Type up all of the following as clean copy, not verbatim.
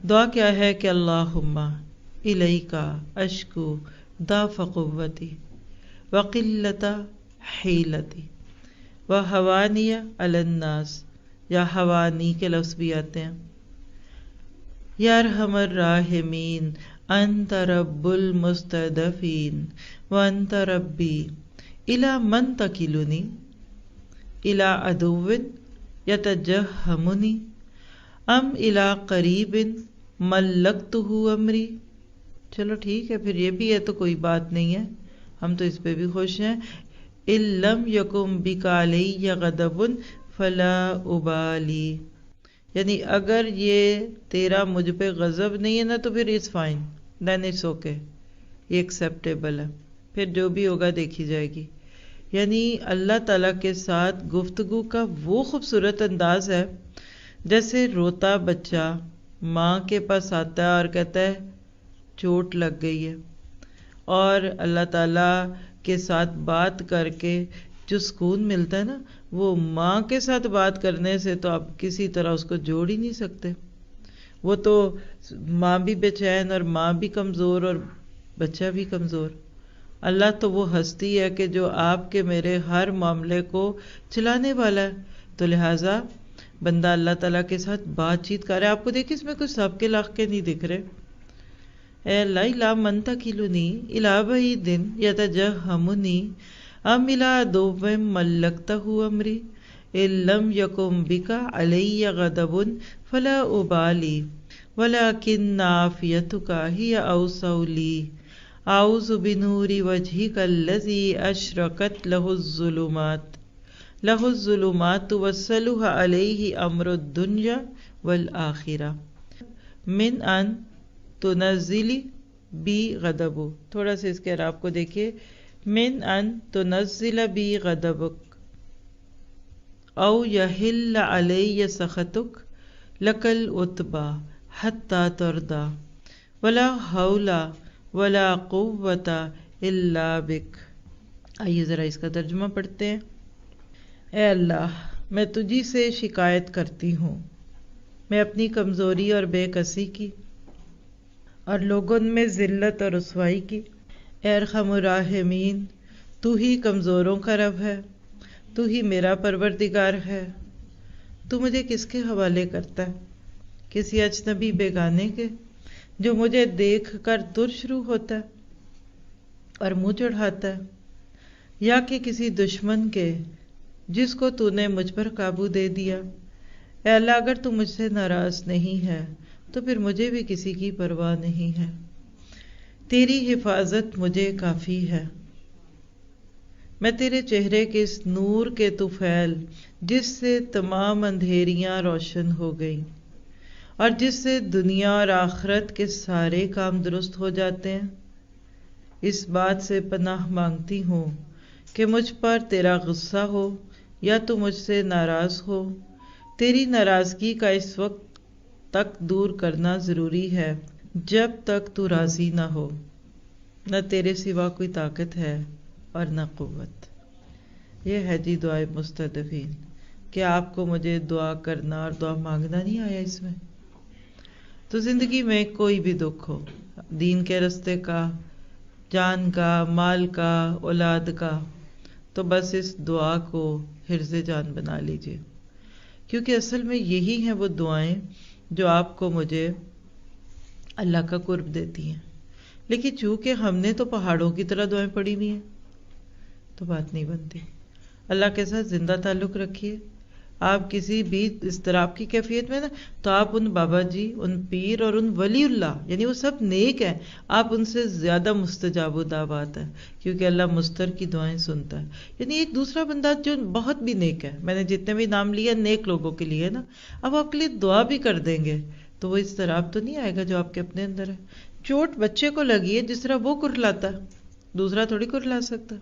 دعا کیا ہے کہ اللہم الیکا اشکو ضعف قوتی وقلت حیلتی وہوانی علی الناس، یا ہوانی کے لفظ بھی آتے ہیں. یا ارحم الراحمین انت رب المستضعفین وانت ربی الی من تکلنی الی عدو یتجہمنی ام الی قریب ملکتہ امری. چلو ٹھیک ہے، پھر یہ بھی ہے تو کوئی بات نہیں ہے، ہم تو اس پہ بھی خوش ہیں. ان لم یکن بک علی غضب فلا ابالی، یعنی اگر یہ تیرا مجھ پہ غضب نہیں ہے نا تو پھر it's fine, then it's okay, یہ ایکسیپٹیبل ہے، پھر جو بھی ہوگا دیکھی جائے گی. یعنی اللہ تعالیٰ کے ساتھ گفتگو کا وہ خوبصورت انداز ہے جیسے روتا بچہ ماں کے پاس آتا ہے اور کہتا ہے چوٹ لگ گئی ہے، اور اللہ تعالیٰ کے ساتھ بات کر کے جو سکون ملتا ہے نا، وہ ماں کے ساتھ بات کرنے سے تو آپ کسی طرح اس کو جوڑ ہی نہیں سکتے. وہ تو ماں بھی بے چین اور ماں بھی کمزور اور بچہ بھی کمزور. اللہ تو وہ ہستی ہے کہ جو آپ کے میرے ہر معاملے کو چلانے والا ہے، تو لہٰذا بندہ اللہ تعالیٰ کے ساتھ بات چیت کر رہا ہے. آپ کو دیکھیں اس میں کچھ سب کے لاکھ نہیں دکھ رہے. اے اللہ الا من تکلنی الی بعید یتجہمنی ام الی عدو ملکتہ امری ان لم یکن بک علی غضب فلا ابالی ولکن عافیتک ہی اوسع لی اعوذ بنور وجہک الذی اشرقت لہ الظلمات توصلہ علیہ امر الدنیا والآخرہ من ان تنزلی بی غضب. تھوڑا سا اس کے اعراب کو دیکھیے. من ان تنزل بی غضبک او یحل علی سخطک لک العتبی حتی ترضی ولا حول ولا قوت الا بک. آئیے ذرا اس کا ترجمہ پڑھتے ہیں. اے اللہ، میں تجھی سے شکایت کرتی ہوں، میں اپنی کمزوری اور بے کسی کی اور لوگوں میں ذلت اور رسوائی کی. اے ارحم الراحمین، تو ہی کمزوروں کا رب ہے، تو ہی میرا پروردگار ہے. تو مجھے کس کے حوالے کرتا ہے؟ کسی اجنبی بیگانے کے جو مجھے دیکھ کر تر شروع ہوتا ہے اور منہ چڑھاتا ہے، یا کہ کسی دشمن کے جس کو تو نے مجھ پر قابو دے دیا. اے اللہ، اگر تو مجھ سے ناراض نہیں ہے تو پھر مجھے بھی کسی کی پرواہ نہیں ہے. تیری حفاظت مجھے کافی ہے. میں تیرے چہرے کے اس نور کے طفیل جس سے تمام اندھیریاں روشن ہو گئیں اور جس سے دنیا اور آخرت کے سارے کام درست ہو جاتے ہیں، اس بات سے پناہ مانگتی ہوں کہ مجھ پر تیرا غصہ ہو یا تو مجھ سے ناراض ہو. تیری ناراضگی کا اس وقت تک دور کرنا ضروری ہے جب تک تو راضی نہ ہو. نہ تیرے سوا کوئی طاقت ہے اور نہ قوت. یہ ہے جی دعائے مستضعفین. کہ آپ کو مجھے دعا کرنا اور دعا مانگنا نہیں آیا اس میں؟ تو زندگی میں کوئی بھی دکھ ہو، دین کے رستے کا، جان کا، مال کا، اولاد کا، تو بس اس دعا کو حرز جان بنا لیجئے، کیونکہ اصل میں یہی ہیں وہ دعائیں جو آپ کو مجھے اللہ کا قرب دیتی ہیں. لیکن چونکہ ہم نے تو پہاڑوں کی طرح دعائیں پڑھی ہوئی ہیں تو بات نہیں بنتی. اللہ کے ساتھ زندہ تعلق رکھیے. آپ کسی بھی اضطراب کی کیفیت میں نا، تو آپ ان بابا جی، ان پیر اور ان ولی اللہ، یعنی وہ سب نیک ہیں، آپ ان سے زیادہ مستجاب دعوات ہیں، کیونکہ اللہ مستر کی دعائیں سنتا ہے. یعنی ایک دوسرا بندہ جو بہت بھی نیک ہے، میں نے جتنے بھی نام لیے نیک لوگوں کے لیے نا، اب آپ کے لیے دعا بھی کر دیں گے تو وہ اضطراب تو نہیں آئے گا جو آپ کے اپنے اندر ہے. چوٹ بچے کو لگی ہے، جس طرح وہ کرلاتا ہے، دوسرا تھوڑی کرلا سکتا.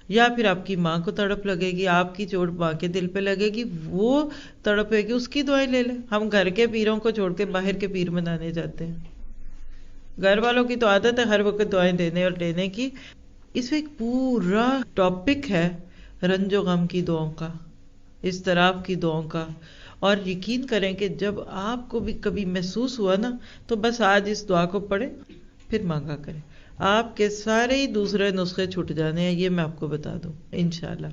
یا پھر آپ کی ماں کو تڑپ لگے گی، آپ کی چوٹ ماں کے دل پہ لگے گی، وہ تڑپے گی، اس کی دعائیں لے لیں. ہم گھر کے پیروں کو چھوڑ کے باہر کے پیر منانے جاتے ہیں. گھر والوں کی تو عادت ہے ہر وقت دعائیں دینے اور لینے کی. اس میں ایک پورا ٹاپک ہے رنج و غم کی دعاؤں کا، اضطراب کی دعاؤں کا، اور یقین کریں کہ جب آپ کو بھی کبھی محسوس ہوا نا تو بس آج اس دعا کو پڑھیں، پھر مانگا کریں، آپ کے سارے ہی دوسرے نسخے چھوٹ جانے ہیں، یہ میں آپ کو بتا دوں انشاءاللہ۔